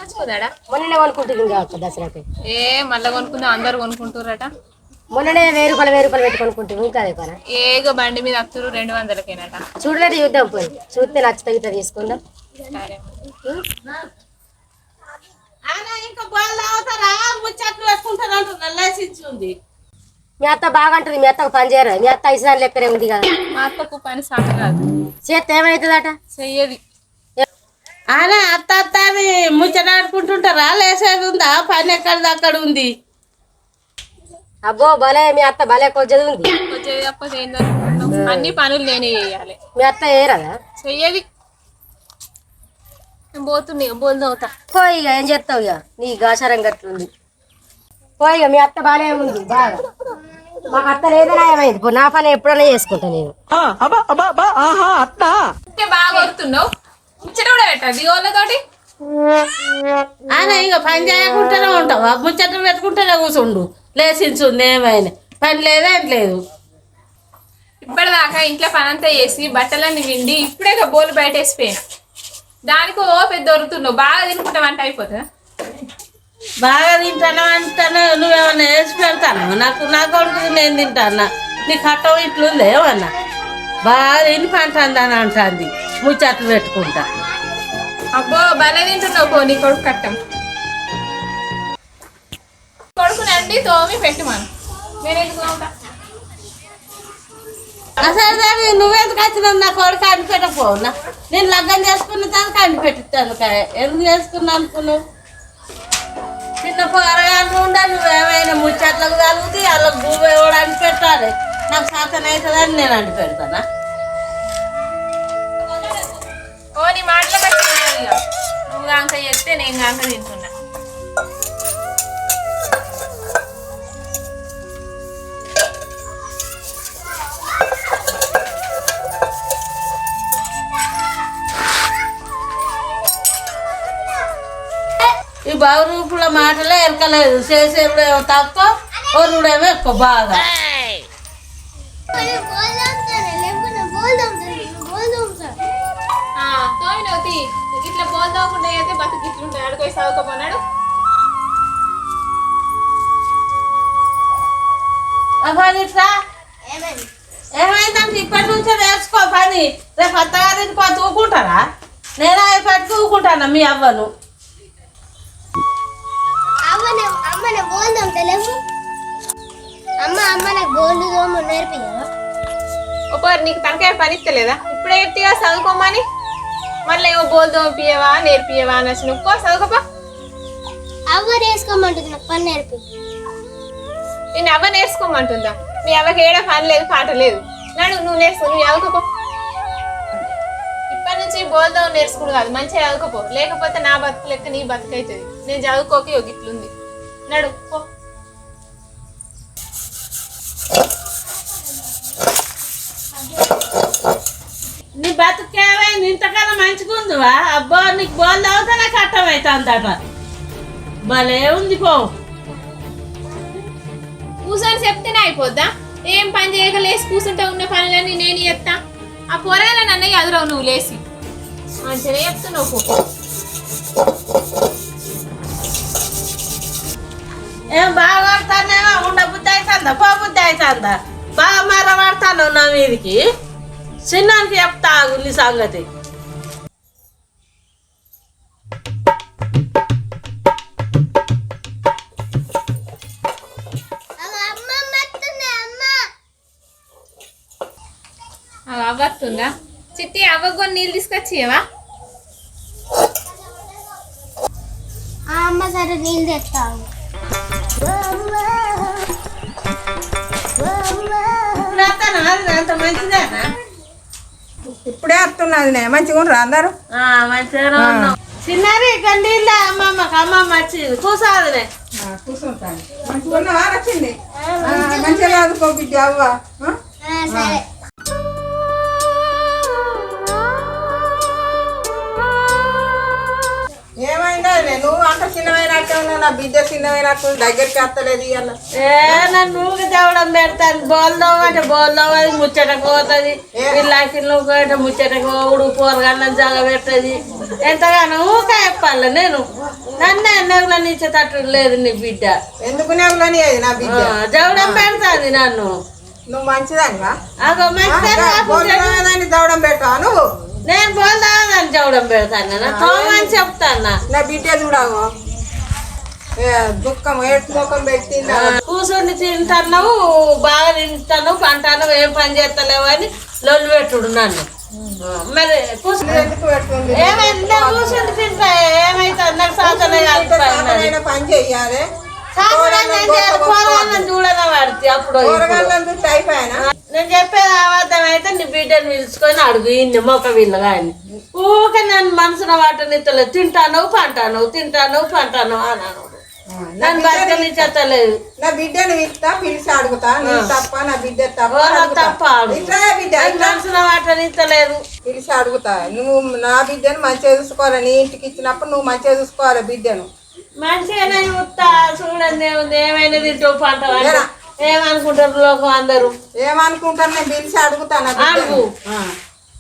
కొనుక్కొచ్చుకోదాడా మొన్ననే కొనుక్కుంటుంది కావచ్చు దసరాకి. ఏ మళ్ళీ కొనుక్కుందాం అందరు కొనుక్కుంటారట. మొన్ననే 1000 పెట్టి కొనుక్కుంటుంది ఇంకా అదే పని. ఏగో బండి మీద అత్తరు 200కేనట. చూడలేదు చూద్దాం పోయి చూస్తే నచ్చుతా ఇట్లా తీసుకుందాం. సరే ఇంకా బోల్ అవుతారా ముచ్చట్లు వేసుకుంటారు అంటున్నారు లేచింది. మీ అత్త బాగా అంటుంది. మీ అత్తకు పని చేయరా? మీ అత్త ఐసాన్ లెక్కనే ఉంది కదా. మా అత్తకు పని సాట కాదు, చేస్తే ఏమవుతుందట? చెయ్యది. అనే అత్త అత్త అని ముచ్చటాడుకుంటుంటారా? లేసేది ఉందా? పని ఎక్కడిది అక్కడ ఉంది. అబ్బో భలే మీ అత్త భలే కొద్ది ఉంది. చేయకపోతే ఏం జరుగుతున్నావు? అన్ని పనులు నేనే చేయాలి. మీ అత్త ఏరదా? చెయ్యది. నేను పోతుంది బోల్దవుతా. పోయి ఇక ఏం చేస్తావు ఇక నీ గాచారం గట్లుంది. పోయి ఇక మీ అత్త బాగానే ఉంది బాగా. మాకు అత్త లేదనా ఏమైంది? పో నా పని ఎప్పుడైనా చేసుకుంటా నేను. బాగా కొడుతున్నావు ముచ్చట కూడా పెట్టాలి వాళ్ళతోటి. ఆయన ఇక పని చేయకుండానే ఉంటావా? ముచ్చట్లు పెట్టుకుంటేనే కూర్చుండు. లేచించుంది ఏమైనా పని లేదా ఏం లేదు. ఇప్పటిదాకా ఇంట్లో పని అంతా చేసి బట్టలన్నీ విండి ఇప్పుడే బోలు బయట వేసిపోయాను. దానికి ఓ పెద్ద దొరుకుతున్నావు. బాగా తినుకుంటామంటే అయిపోతుందా? బాగా తింటాను అంటాను. నువ్వేమన్నా వేసి పెడతాను నాకు. నా కొడుకు నేను తింటాను. నీ కట్టం ఇట్లుంది ఏమన్నా బాగా తిని పంటాను అంటుంది ముచ్చట్లు పెట్టుకుంటా. అబ్బో భలే తింటున్నావు. పో నీ కొడుకు కట్టం. కొడుకునండి తోమి పెట్టుమాను. నేను ఎందుకు ఉంటా? అసలు నువ్వెందుకు వచ్చినావు? నా కొడుకు అండి పెట్టపోనా? నేను లగ్గం చేసుకున్న దానికి అండి పెట్టిస్తాను. ఎందుకు చేసుకున్నా అనుకున్నావు? చిన్న పొరగాను ఉండా. నువ్వేమైనా ముచ్చట్లకు కలుగుతాయి వాళ్ళకి భూమి ఎవడు అండి పెట్టాలి. నాకు శాతం అవుతుందని నేను అండి పెడతానా? ఓ నీ మాటలు కట్టిన నువ్వు కాంక చేస్తే నేను కాంక తింటున్నా. ఈ బావురూపుల మాటలే ఎరకలేదు. చేసేప్పుడేమో తక్కువ, ఒరుడేమో ఎక్కువ బాగా. తోమినవుతి ఇట్లా పోల్దవకుండా అయితే బతుకు ఇట్లుంటాయి. అడుగుపోయి చదువుకోమన్నాడు. ఇట్లా ఏమైందంటే ఇప్పటి నుంచే నేర్చుకో పని. రేపు అత్తగారికి పని తూకుంటారా? నేను అయిపోయి తూకుంటాను మీ అవ్వను. ఒకరు నీకు తనకాయ పని ఇస్తలేదా? ఇప్పుడే ఎట్టిగా చదువుకోమని మళ్ళీ ఏమో బోల్ తోమిపియవా నేర్పియవా అనేసి నువ్వు చదువుకోపా. అవ్వ నేర్చుకోమంటుంది నాకు పని నేర్పి. నేను అవ్వ నేర్చుకోమంటుందా? మీ అవ్వకి ఏడా పని లేదు పాట లేదు. నాడు నువ్వు నేర్చుకో. నువ్వు చదువుకోపో. ఇప్పటి నుంచి బోల్ తోమ నేర్చుకుని కాదు మంచిగా చదువుకోపో. లేకపోతే నా బతుకు లెక్క నీ బతుకు అవుతుంది. నేను చదువుకోకి ఒక ఇట్లుంది. నడు పో. నీ బతుకేమైంది? ఇంతకన్నా మంచిగా ఉందివా? అబ్బో నీకు బోల్ అవుతా నాకు అట్టమవుతుందట. భలే ఉంది పో. కూర్చొని చెప్తేనే అయిపోద్దా? ఏం పని చేయక లేచి కూర్చుంటా ఉన్న పనులన్నీ నేను చెప్తా. ఆ పొరగాలని అన్నయ్య ఎదురవు నువ్వు లేచి మంచిగా చెప్తున్నావు. పో. ఏం బాగా పడతానేమో ఉండబుద్ధి అవుతుందా? పోబుద్ధి అవుతుందా? బాగా మరపడతాను నా మీదికి. చిన్నానికి చెప్తా నీ సంగతి. అవ్వతుందా? చిట్టి అవ్వకు నీళ్ళు తీసుకొచ్చివా? అమ్మ సరే నీళ్ళు తెస్తాను. అంత మంచిదేనా? ఇప్పుడే వస్తున్నది మంచిగా ఉండరు అందరు. మంచిగా చిన్నారి ఇక్కడ నీళ్ళ అమ్మమ్మకి అమ్మమ్మ వచ్చి కూర్చోదునే. కూర్చుంటాను. మంచిగా ఉన్నవా? వచ్చింది మంచిగా చదువుకో బిడ్డ అవ్వ. సరే ఏమైందో నువ్వు అంత చిన్నమైన మాట్లాడటంలో నా బిడ్డ చిన్నమైనట్టు దగ్గరికి వస్తలేదు ఇవాళ. నన్ను ఊరికి తేవడం పెడతాను. బోల్దాం అంటే బోల్దాం అది ముచ్చటకు పోతుంది. పిల్లకి నువ్వు అంటే ముచ్చటకు పోవుడు కూరగాయలను జాగ పెడుతుంది. ఎంతగానో ఊకే చెప్పాలి నేను. నన్నే నెగులని ఇచ్చేటట్టు లేదు నీ బిడ్డ. ఎందుకు నెవలని అది నా బిడ్డ జవడం పెడతాది నన్ను. నువ్వు మంచిదానివా? అగో మంచిదాన్ని దవడం పెడతావా నువ్వు? నేను బోల్దామని జవడం పెడతాను తోమని చెప్తాను. నా బిడ్డ చూడవు దుఃఖం ఏడు ముఖం పెట్టిందా? కూర్చొని తింటున్నావు, బాగా తింటాను, పంటాను, ఏం పని చేస్తలేవు అని లొల్లు పెట్టుడు నన్ను. మరి ఎందుకు పెడుతుంది? ఏమైంది కూర్చొని తింటా ఏమైతుంది? నాకు సాధనే కాదు. పని చెయ్యాలి. కూరగాయలను చూడదా వాడితే అప్పుడు అయిపోయానా? నేను చెప్పేది అబద్ధం అయితే నీ బిడ్డను పిలుచుకొని అడుగు ఇన్ని మొక్క వీళ్ళు కానీ ఊకే నన్ను మనసున వాటనిత్తలేదు. తింటాను పంటాను అన్నాను. నన్ను బతకనిచ్చలేదు. నా బిడ్డను ఇస్తా పిలిచి అడుగుతా. నీ తప్ప నా బిడ్డ తప్ప మనసున వాటనిత్తలేదు. పిలిచి అడుగుతా. నువ్వు నా బిడ్డను మంచిగా చూసుకోవాలి. నీ ఇంటికి ఇచ్చినప్పుడు నువ్వు మంచిగా చూసుకోవాలి బిడ్డను. మంచిగానే చూస్తా. చూడండి ఏమైనా తింటూ పంట ఏమనుకుంటారు లోకం అందరూ? ఏమనుకుంటారు? నేను పిలిచి అడుగుతాను. అడుగు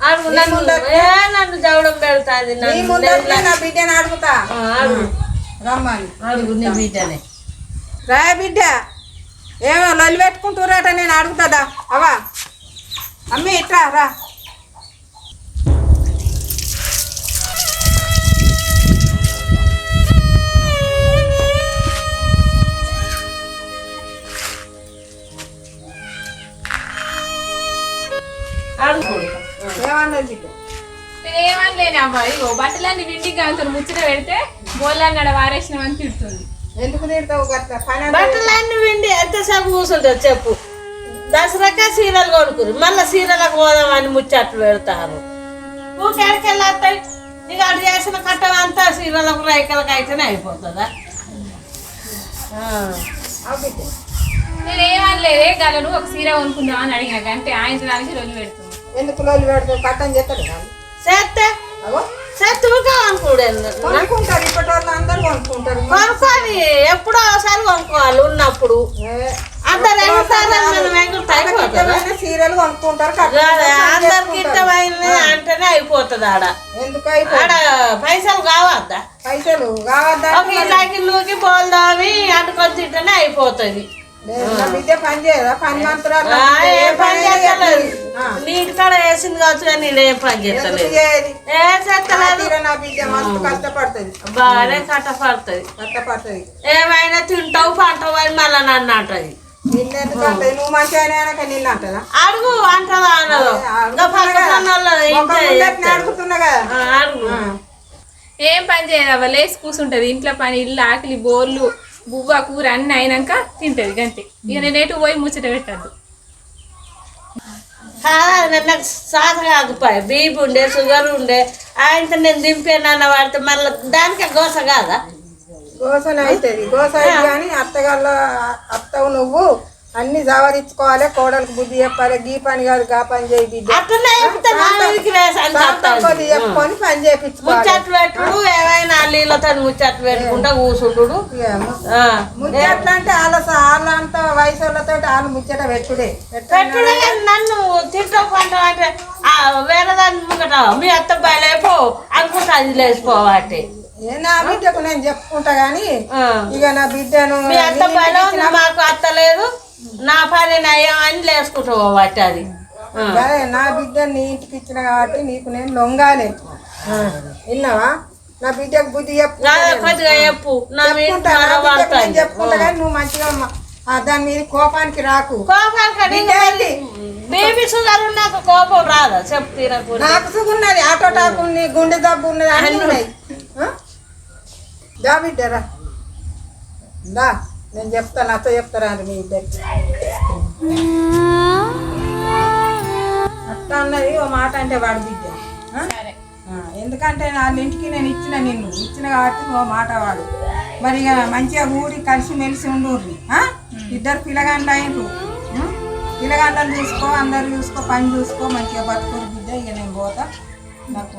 అడుగు నన్ను జవడం పెడతాది. నా బిడ్డను అడుగుతా. అడుగు రమ్మని అడుగు నీ బిడ్డనే. రా బిడ్డ ఏమో లొల్లి పెట్టుకుంటున్నారట. నేను అడుగుతుందా? అవా అమ్మి ఇట్రా రా. ఏమన్నది బిడ్డ? నేనేమనలేని అబ్బాయి బట్టలన్నీ వింటికి కాంతో ముచ్చట పెడితే బోళ్ళన్నాడ వారేసినామని తిడుతుంది. ఎందుకు తిడతావు గట్ల? బట్టలన్నీ విండి ఎంతసేపు కూర్చుంటారు చెప్పు? దసరాక సీరలు కొనుక్కురు, మళ్ళీ సీరలకు పోదామని ముచ్చట్లు పెడతారు. ఊకెళ్ళి వస్తాయి. ఇక అటు చేసిన కట్టం అంతా సీరలకు రైకలకు అయితేనే అయిపోతుందా? నేనేమనలేదే గలను ఒక సీర కొనుక్కుందాం అని అడిగినా అంటే ఆయన దానికి రోజు పెడుతుంది. ఎందుకు లొల్లి పెడతావు? కట్టం చేస్తాడు కాదు చేస్తే కొనుక్కుంటారు. ఇప్పటి వాళ్ళు అందరు కొనుక్కుంటారు. కొనుక్కొని ఎప్పుడో ఒకసారి కొనుక్కోవాలి ఉన్నప్పుడు. అందరు సీరియల్ కొనుక్కుంటారు. అందరికి ఇష్టమైంది అంటేనే అయిపోతుంది. ఆడ ఎందుకు ఆడ పైసలు కావద్దా? పైసలు కావద్దా? ఇలాకి పోల్దామి అంటుకొని తింటేనే అయిపోతుంది. బిడ్డ పని చేయదా? పని మంత్రాలు ఏం పని చేస్తలేదు. నీటి కాడ వేసింది కావచ్చు కానీ నేనేం పని చేస్తలేదు. ఏం చేస్తలేదు. నా బిడ్డ మస్తు కష్టపడుతుంది. బాగానే కష్టపడుతుంది. ఏమైనా తింటావు పంటవు అని మళ్ళీ నన్ను అంటది. నిన్నెందుకంటే నువ్వు మంచిగా నిన్ను అంటదా? అడుగు అంటదా అన్నదో అడుగుతున్నా కదా. అడుగు. ఏం పని చేయదు లేసి కూర్చుంటది. ఇంట్లో పని ఇల్లు ఆకలి బోర్లు బువ్వ కూర అన్నీ అయినాక తింటది గంతే. ఇక నేను ఎటు పోయి ముచ్చట పెట్టద్దు. నాకు సాధ కాకపోయా. బీపీ ఉండే షుగర్ ఉండే ఆయనతో నేను దింపానన్న వాడితే మళ్ళీ దానికి గోస కాదా? గోసన అవుతుంది. గోస అయితే కానీ అత్తవు నువ్వు అన్ని జవరించుకోవాలి. కోడలకు బుద్ధి చెప్పాలి. గీ పని కాదు గా పని చేయి బిడ్డ చెప్పుకొని పని చేయించుకోవాలి. ముచ్చట్లు పెట్టుడు ఏమైనా నీళ్ళతో ముచ్చట్లు పెట్టుకుంటా కూర్చుంటుడు. ముచ్చట్లు అంటే వాళ్ళంతా వయసు వాళ్ళతో వాళ్ళు ముచ్చట పెట్టుడే. నన్ను తింటూ పంట అంటే వేరే దాన్ని ముంగట మీ అత్త బయలేపో అనుకుంటా అది లేచిపోవాటి. నా బిడ్డకు నేను చెప్పుకుంటా గాని ఇక నా బిడ్డను మీ అత్త బయలు మాకు అత్త లేదు నా పని నయం అని లేసుకుంటావు వాటి. అది నా బిడ్డను నీ ఇంటికి ఇచ్చిన కాబట్టి నీకు నేను లొంగాలి. విన్నావా? నా బిడ్డకు బుద్ధి కొద్దిగా చెప్పు. చెప్పుకుంటా కానీ నువ్వు మంచిగా దాని మీద కోపానికి రాకు. బేబీ షుగర్ నాకు కోపం రాదా చెప్పు? తీరకు నాకు షుగర్ ఉన్నది, ఆటో టాక్ ఉంది, గుండె జబ్బు ఉన్నది, అన్నీ ఉన్నాయి. దా బిడ్డరా దా నేను చెప్తాను. అత్త చెప్తారా అండి మీ ఇద్దరికి? అత్త అన్నది ఓ మాట అంటే వాడు బిడ్డ. ఎందుకంటే వాళ్ళ ఇంటికి నేను ఇచ్చిన కాబట్టి ఓ మాట వాడు. మరి ఇక మంచిగా ఊరి కలిసిమెలిసి ఉండుర్రి. ఇద్దరు పిల్లగాండ్లు అయినరు. పిల్లగాండ్లను చూసుకో, అందరు చూసుకో, పని చూసుకో, మంచిగా బతుకోరు బిడ్డ. ఇక నేను పోతా. నాకు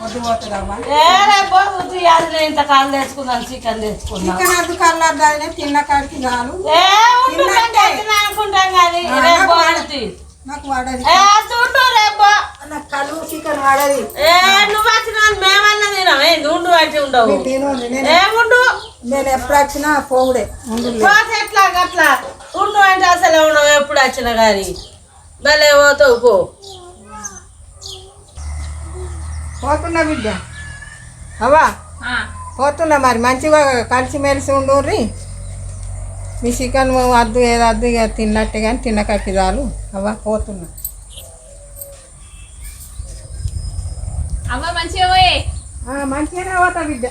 పొద్దు పోతుందమ్మా. ఏ రేపు తీయాలి, నేను ఇంత కాళ్ళు తెచ్చుకున్నాను, చికెన్ తెచ్చుకున్నాను. చికెన్ అద్దు కల్లాదానే తిన్న కాడికి చాలు. ఏ ఉండు, నేను తెచ్చిన అనుకుంటాం కానీ రేపు పోతుంది. నాకు వాడది ఏ చూడు రేపు నాకు కలువు చికెన్ వాడది. ఏ నువ్వు వచ్చిన మేమన్నా తినాం, ఏంది ఉండు అంటే ఉండవు. తినోండి, ఏముండు నేను ఎప్పుడు వచ్చినా పోవుడే ఉండు. పోతే ఎట్లా గట్లా ఉండు అంటే అసలు ఉండవు, ఎప్పుడు వచ్చినా కానీ భలే పోతావు పో. పోతున్నా బిడ్డ అవ్వా, ఆ, పోతున్నా. మరి మంచిగా కలిసిమెలిసి ఉండుర్రి. మీ చికెన్ వద్దు ఏదో వద్దు ఇక తిన్నట్టే కానీ తిన్న కట్టి చాలు. అవ్వా పోతున్నా. అమ్మ మంచిగా పోయే. మంచిగానే పోతా బిడ్డ.